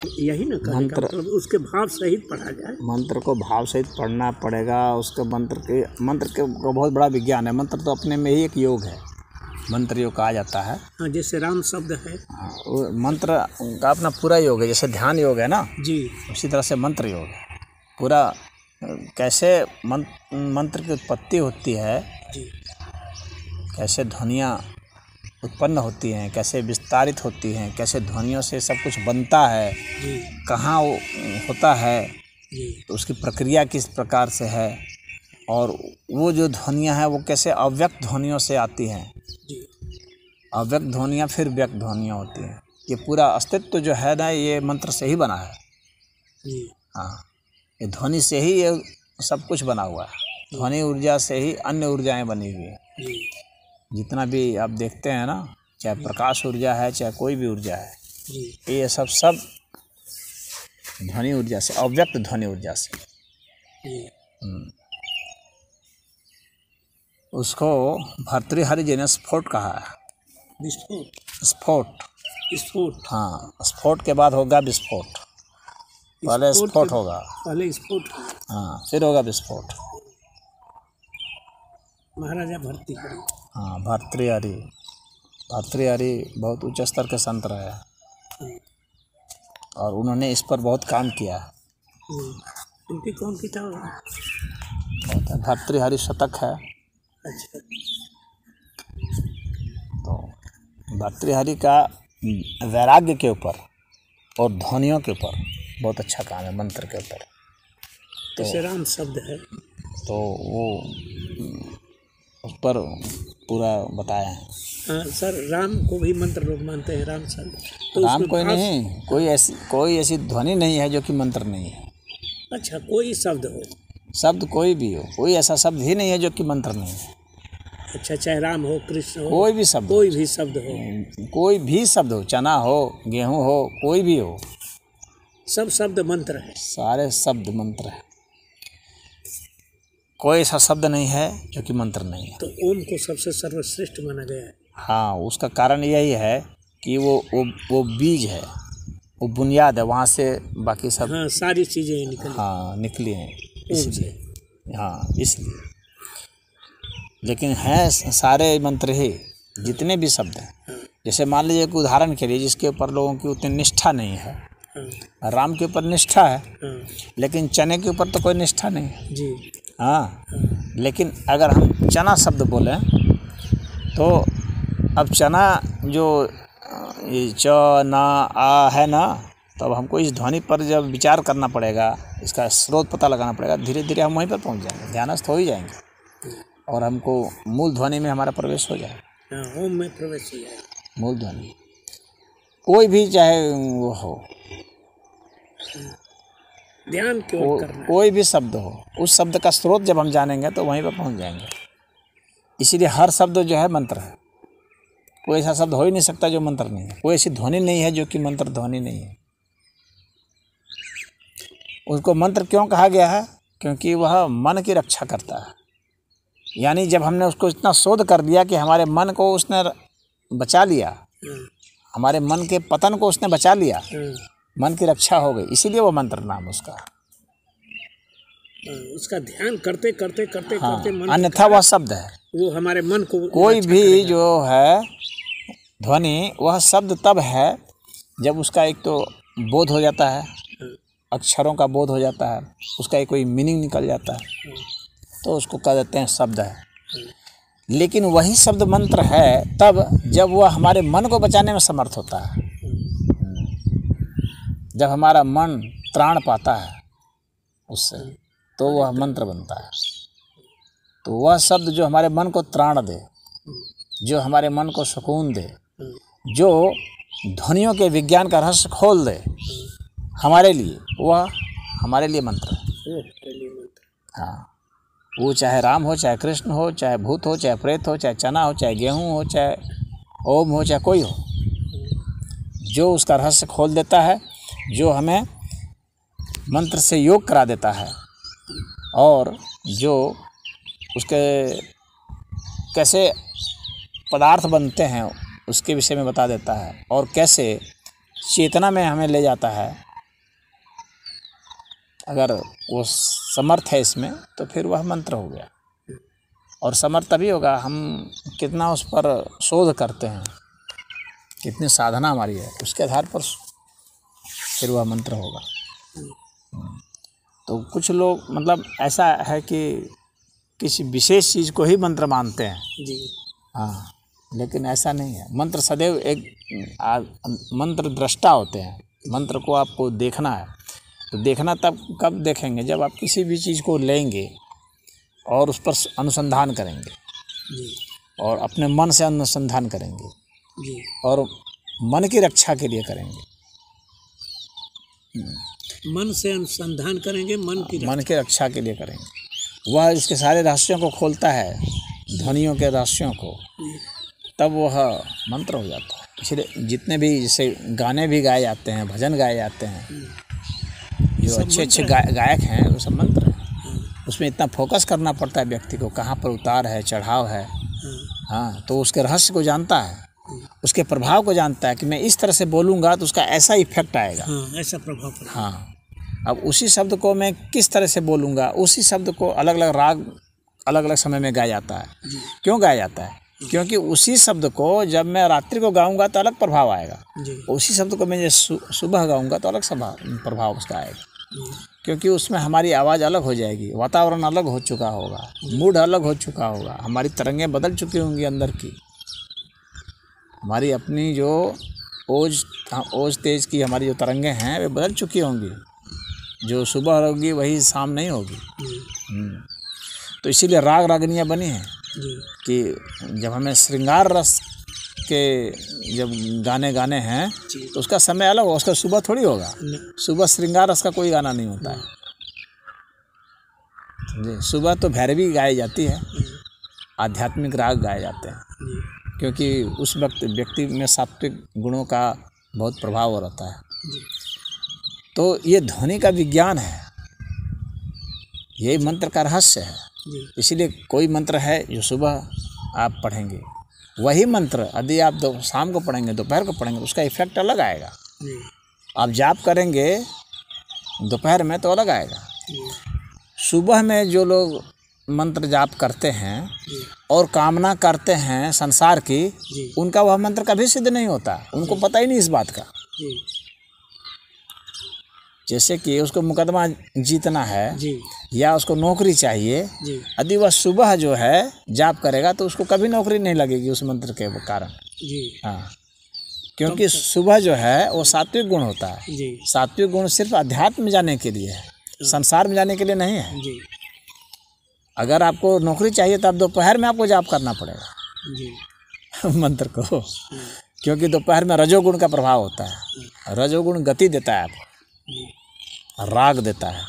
यही ना कहने का मतलब उसके भाव सहित पढ़ा जाए। मंत्र को भाव सहित पढ़ना पड़ेगा। उसके मंत्र के बहुत बड़ा विज्ञान है। मंत्र तो अपने में ही एक योग है, मंत्र योग कहा जाता है। हाँ, जैसे राम शब्द है। हाँ, मंत्र का अपना पूरा योग है। जैसे ध्यान योग है ना जी, उसी तरह से मंत्र योग है पूरा। कैसे मंत्र की उत्पत्ति होती है जी, कैसे ध्वनियाँ उत्पन्न होती हैं, कैसे विस्तारित होती हैं, कैसे ध्वनियों से सब कुछ बनता है, कहाँ वो होता है, तो उसकी प्रक्रिया किस प्रकार से है, और वो जो ध्वनियाँ हैं वो कैसे अव्यक्त ध्वनियों से आती हैं। अव्यक्त ध्वनियाँ फिर व्यक्त ध्वनियाँ होती हैं। ये पूरा अस्तित्व जो है ना ये मंत्र से ही बना है। हाँ, ये ध्वनि से ही ये सब कुछ बना हुआ है। ध्वनि ऊर्जा से ही अन्य ऊर्जाएं बनी हुई हैं। जितना भी आप देखते हैं ना, चाहे प्रकाश ऊर्जा है चाहे कोई भी ऊर्जा है, ये सब ध्वनि ऊर्जा से, अव्यक्त ध्वनि ऊर्जा से। उसको भर्तृहरि जी ने स्फोट कहा है। स्फोट। हाँ, स्फोट के बाद होगा विस्फोट। पहले स्फोट होगा, हाँ, फिर होगा विस्फोट। महाराजा भर्तृहरि। हाँ, भर्तृहरि बहुत उच्च स्तर के संत रहे और उन्होंने इस पर बहुत काम किया। उनकी कौन किताब है? भर्तृहरि शतक है। अच्छा। तो भर्तृहरि का वैराग्य के ऊपर और ध्वनियों के ऊपर बहुत अच्छा काम है, मंत्र के ऊपर। तो जैसे राम शब्द है तो वो उस पर पूरा बताया है। हाँ सर, राम को भी मंत्र लोग मानते हैं, राम शब्द तो राम कोई नहीं, कोई ऐसी ध्वनि नहीं है जो कि मंत्र नहीं है। अच्छा, कोई शब्द हो, शब्द कोई भी हो, कोई ऐसा शब्द ही नहीं है जो कि मंत्र नहीं है। अच्छा, चाहे राम हो, कृष्ण हो, कोई भी शब्द हो, कोई भी शब्द हो, चना हो, गेहूं हो, कोई भी हो, सब शब्द मंत्र है। सारे शब्द मंत्र है। कोई ऐसा शब्द नहीं है जो कि मंत्र नहीं है। तो ओम को सबसे सर्वश्रेष्ठ माना गया है। हाँ, उसका कारण यही है कि वो बीज है, वो बुनियाद है, वहाँ से बाकी सब हाँ, सारी चीज़ें निकली। हाँ, निकली हैं, इसलिए। हाँ, इसलिए। लेकिन हैं सारे मंत्र ही, जितने भी शब्द हैं। जैसे मान लीजिए एक उदाहरण के लिए, जिसके ऊपर लोगों की उतनी निष्ठा नहीं है। राम के ऊपर निष्ठा है, लेकिन चने के ऊपर तो कोई निष्ठा नहीं है जी। हाँ, लेकिन अगर हम चना शब्द बोलें तो अब चना जो ये च ना आ है ना, तो अब हमको इस ध्वनि पर जब विचार करना पड़ेगा, इसका स्रोत पता लगाना पड़ेगा, धीरे धीरे हम वहीं पर पहुंच जाएंगे, ध्यानस्थ हो ही जाएंगे और हमको मूल ध्वनि में हमारा प्रवेश हो जाएगा। ओम में प्रवेश हो जाएगा। मूल ध्वनि कोई भी चाहे वो हो, ध्यान क्यों करना, कोई भी शब्द हो, उस शब्द का स्रोत जब हम जानेंगे तो वहीं पर पहुंच जाएंगे। इसीलिए हर शब्द जो है मंत्र है। कोई ऐसा शब्द हो ही नहीं सकता जो मंत्र नहीं है। कोई ऐसी ध्वनि नहीं है जो कि मंत्र ध्वनि नहीं है। उसको मंत्र क्यों कहा गया है? क्योंकि वह मन की रक्षा करता है। यानी जब हमने उसको इतना शोध कर दिया कि हमारे मन को उसने बचा लिया, हमारे मन के पतन को उसने बचा लिया, मन की रक्षा हो गई, इसीलिए वो मंत्र नाम उसका ध्यान करते करते करते हाँ, करते अन्यथा वह शब्द है, वो हमारे मन को कोई भी जो है ध्वनि, वह शब्द तब है जब उसका एक तो बोध हो जाता है, अक्षरों का बोध हो जाता है, उसका एक कोई मीनिंग निकल जाता है, तो उसको कह देते हैं शब्द है। लेकिन वही शब्द मंत्र है तब जब वह हमारे मन को बचाने में समर्थ होता है, जब हमारा मन त्राण पाता है उससे, तो वह मंत्र बनता है। तो वह शब्द जो हमारे मन को त्राण दे, जो हमारे मन को सुकून दे, जो ध्वनियों के विज्ञान का रहस्य खोल दे हमारे लिए, वह हमारे लिए मंत्र है। हाँ, वो चाहे राम हो, चाहे कृष्ण हो, चाहे भूत हो, चाहे प्रेत हो, चाहे चना हो, चाहे गेहूँ हो, चाहे ओम हो, चाहे कोई हो, जो उसका रहस्य खोल देता है, जो हमें मंत्र से योग करा देता है और जो उसके कैसे पदार्थ बनते हैं उसके विषय में बता देता है और कैसे चेतना में हमें ले जाता है, अगर वो समर्थ है इसमें तो फिर वह मंत्र हो गया। और समर्थ तभी होगा हम कितना उस पर शोध करते हैं, कितनी साधना हमारी है, उसके आधार पर फिर वह मंत्र होगा। तो कुछ लोग मतलब ऐसा है कि किसी विशेष चीज़ को ही मंत्र मानते हैं जी। हाँ, लेकिन ऐसा नहीं है। मंत्र सदैव एक मंत्र दृष्टा होते हैं। मंत्र को आपको देखना है तो देखना तब कब देखेंगे, जब आप किसी भी चीज़ को लेंगे और उस पर अनुसंधान करेंगे जी। और अपने मन से अनुसंधान करेंगे जी। और मन की रक्षा के लिए करेंगे। मन से अनुसंधान करेंगे, मन की रक्षा के लिए करेंगे। वह उसके सारे रहस्यों को खोलता है, ध्वनियों के रहस्यों को, तब वह मंत्र हो जाता है। इसलिए जितने भी जैसे गाने भी गाए जाते हैं, भजन गाए जाते हैं, जो अच्छे अच्छे गायक हैं वो सब मंत्र हैं। उसमें इतना फोकस करना पड़ता है व्यक्ति को, कहाँ पर उतार है, चढ़ाव है। हाँ, तो उसके रहस्य को जानता है, उसके प्रभाव को जानता है कि मैं इस तरह से बोलूँगा तो उसका ऐसा इफेक्ट आएगा। ऐसा प्रभाव पड़ेगा। हाँ, अब उसी शब्द को मैं किस तरह से बोलूँगा, उसी शब्द को अलग अलग राग अलग अलग समय में गाया जाता है। क्यों गाया जाता है? क्योंकि उसी शब्द को जब मैं रात्रि को गाऊंगा तो अलग प्रभाव आएगा, उसी शब्द को मैं सुबह गाऊंगा तो अलग प्रभाव उसका आएगा। क्योंकि उसमें हमारी आवाज़ अलग हो जाएगी, वातावरण अलग हो चुका होगा, मूड अलग हो चुका होगा, हमारी तरंगें बदल चुकी होंगी, अंदर की हमारी अपनी जो ओज तेज की हमारी जो तरंगें हैं वे बदल चुकी होंगी। जो सुबह होगी वही शाम नहीं होगी। तो इसीलिए राग रागनियाँ बनी हैं कि जब हमें श्रृंगार रस के जब गाने हैं तो उसका समय अलग होगा, उसका सुबह थोड़ी होगा। सुबह श्रृंगार रस का कोई गाना नहीं होता है जी। सुबह तो भैरवी गाई जाती है, आध्यात्मिक राग गाए जाते हैं, क्योंकि उस वक्त व्यक्ति में सात्विक गुणों का बहुत प्रभाव रहता है। तो ये ध्वनि का विज्ञान है, यही मंत्र का रहस्य है। इसीलिए कोई मंत्र है जो सुबह आप पढ़ेंगे, वही मंत्र यदि आप शाम को पढ़ेंगे, दोपहर को पढ़ेंगे, उसका इफेक्ट अलग आएगा। आप जाप करेंगे दोपहर में तो अलग आएगा। सुबह में जो लोग मंत्र जाप करते हैं और कामना करते हैं संसार की, उनका वह मंत्र कभी सिद्ध नहीं होता, उनको पता ही नहीं इस बात का। जैसे कि उसको मुकदमा जीतना है या उसको नौकरी चाहिए, यदि वह सुबह जो है जाप करेगा तो उसको कभी नौकरी नहीं लगेगी उस मंत्र के कारण। हाँ, क्योंकि सुबह जो है वो सात्विक गुण होता है। सात्विक गुण सिर्फ अध्यात्म में जाने के लिए है, संसार में जाने के लिए नहीं है। अगर आपको नौकरी चाहिए तो आप दोपहर में आपको जाप करना पड़ेगा मंत्र को, क्योंकि दोपहर में रजोगुण का प्रभाव होता है। रजोगुण गति देता है आपको, राग देता है।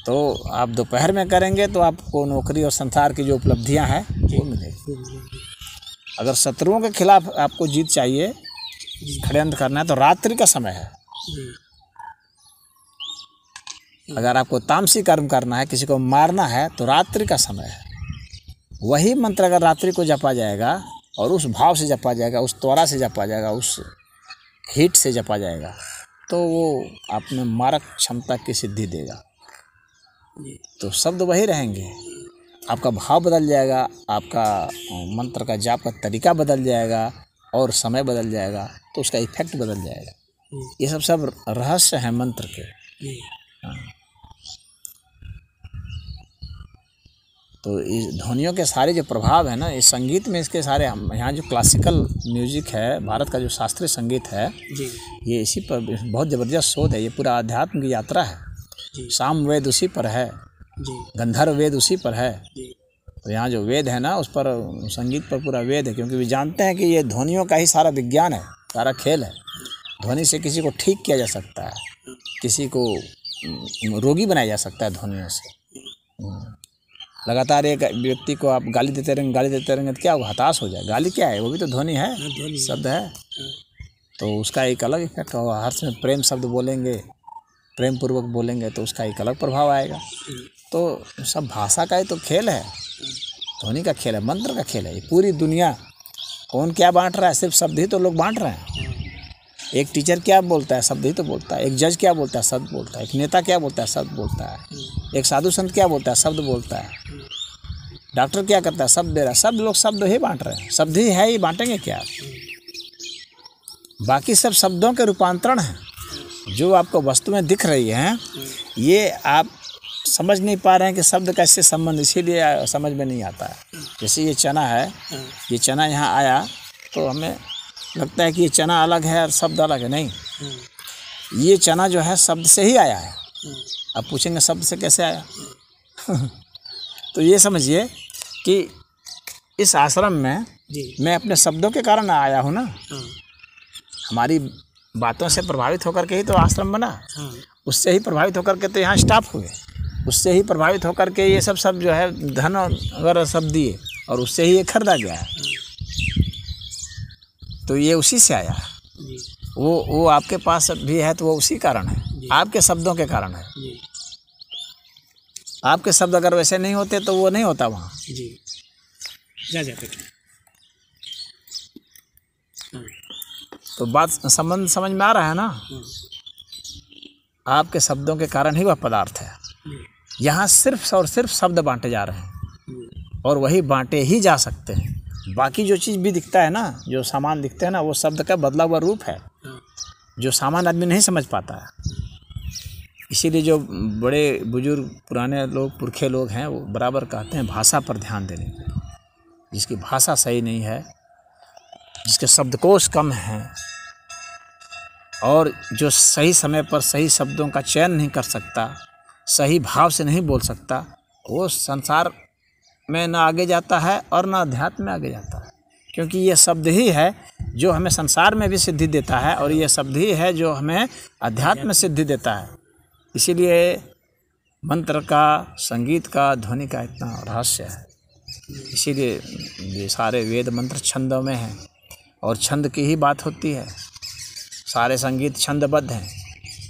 तो आप दोपहर में करेंगे तो आपको नौकरी और संसार की जो उपलब्धियां हैं वो मिलेगी। अगर शत्रुओं के खिलाफ आपको जीत चाहिए, षड्यंत्र करना है, तो रात्रि का समय है। अगर आपको तामसी कर्म करना है, किसी को मारना है, तो रात्रि का समय है। वही मंत्र अगर रात्रि को जपा जाएगा और उस भाव से जपा जाएगा, उस त्वरा से जपा जाएगा, उस हीट से जपा जाएगा, तो वो आपने मारक क्षमता की सिद्धि देगा। तो शब्द वही रहेंगे, आपका भाव बदल जाएगा, आपका मंत्र का जाप का तरीका बदल जाएगा और समय बदल जाएगा, तो उसका इफेक्ट बदल जाएगा। ये सब रहस्य हैं मंत्र के। हाँ। तो इस ध्वनियों के सारे जो प्रभाव है ना, इस संगीत में इसके सारे, यहाँ जो क्लासिकल म्यूजिक है, भारत का जो शास्त्रीय संगीत है, ये इसी पर बहुत ज़बरदस्त शोध है। ये पूरा आध्यात्म की यात्रा है। साम वेद उसी पर है, गंधर्व वेद उसी पर है। तो यहाँ जो वेद है ना, उस पर संगीत पर पूरा वेद है, क्योंकि वे जानते हैं कि ये ध्वनियों का ही सारा विज्ञान है, सारा खेल है। ध्वनि से किसी को ठीक किया जा सकता है, किसी को रोगी बनाया जा सकता है ध्वनियों से। लगातार एक व्यक्ति को आप गाली देते रहेंगे तो क्या होगा? हताश हो जाए। गाली क्या है? वो भी तो ध्वनि है, शब्द है। तो उसका एक अलग इफेक्ट होगा। हर समय प्रेम शब्द बोलेंगे, प्रेम पूर्वक बोलेंगे तो उसका एक अलग प्रभाव आएगा। तो सब भाषा का ही तो खेल है, ध्वनि का खेल है, मंत्र का खेल है। ये पूरी दुनिया कौन क्या बांट रहा है? सिर्फ शब्द ही तो लोग बांट रहे हैं। एक टीचर क्या बोलता है, शब्द ही तो बोलता है। एक जज क्या बोलता है, शब्द बोलता है। एक नेता क्या बोलता है, शब्द बोलता है। एक साधु संत क्या बोलता है, शब्द बोलता है। डॉक्टर क्या करता है, शब्द दे रहा है। सब लोग शब्द ही बांट रहे हैं, शब्द ही है, ही बांटेंगे क्या? बाकी सब शब्दों के रूपांतरण हैं। जो आपको वस्तु में दिख रही हैं, ये आप समझ नहीं पा रहे हैं कि शब्द का इससे संबंध, इसीलिए समझ में नहीं आता है। जैसे ये चना है, ये चना यहाँ आया तो हमें लगता है कि ये चना अलग है और शब्द अलग है। नहीं, ये चना जो है शब्द से ही आया है। अब पूछेंगे शब्द से कैसे आया? तो ये समझिए कि इस आश्रम में मैं अपने शब्दों के कारण आया हूँ ना। हमारी बातों से प्रभावित होकर के ही तो आश्रम बना। उससे ही प्रभावित होकर के तो यहाँ स्टाफ हुए। उससे ही प्रभावित होकर के ये सब जो है धन वगैरह सब दिए, और उससे ही ये खरीदा गया है। तो ये उसी से आया है। वो आपके पास भी है तो वो उसी कारण है, आपके शब्दों के कारण है। आपके शब्द अगर वैसे नहीं होते तो वो नहीं होता वहाँ। जा बेटा। तो बात संबंध समझ में आ रहा है ना? आपके शब्दों के कारण ही वह पदार्थ है। यहाँ सिर्फ और सिर्फ शब्द बांटे जा रहे हैं, और वही बांटे ही जा सकते हैं। बाकी जो चीज़ भी दिखता है ना, जो सामान दिखते हैं ना, वो शब्द का बदला हुआ रूप है, जो सामान आदमी नहीं समझ पाता है। इसीलिए जो बड़े बुजुर्ग पुराने लोग, पुरखे लोग हैं, वो बराबर कहते हैं भाषा पर ध्यान देने के। जिसकी भाषा सही नहीं है, जिसके शब्दकोश कम हैं, और जो सही समय पर सही शब्दों का चयन नहीं कर सकता, सही भाव से नहीं बोल सकता, वो संसार में ना आगे जाता है और ना अध्यात्म में आगे जाता है। क्योंकि ये शब्द ही है जो हमें संसार में भी सिद्धि देता है, और ये शब्द ही है जो हमें अध्यात्म में सिद्धि देता है। इसीलिए मंत्र का, संगीत का, ध्वनि का इतना रहस्य है। इसीलिए ये सारे वेद मंत्र छंदों में हैं, और छंद की ही बात होती है। सारे संगीत छंदबद्ध हैं।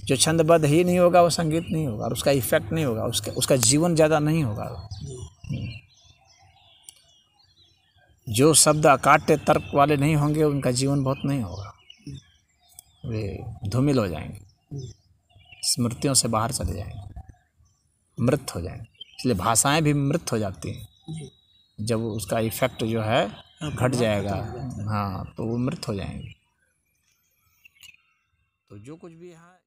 जो छंदबद्ध ही नहीं होगा वो संगीत नहीं होगा, और उसका इफेक्ट नहीं होगा, उसका जीवन ज़्यादा नहीं होगा। जो शब्द अकाट्य तर्क वाले नहीं होंगे, उनका जीवन बहुत नहीं होगा। वे धूमिल हो जाएंगे, स्मृतियों से बाहर चले जाएंगे, मृत हो जाएंगे। इसलिए भाषाएं भी मृत हो जाती हैं जब उसका इफेक्ट जो है घट जाएगा। हाँ, तो वो मृत हो जाएंगे। तो जो कुछ भी यहाँ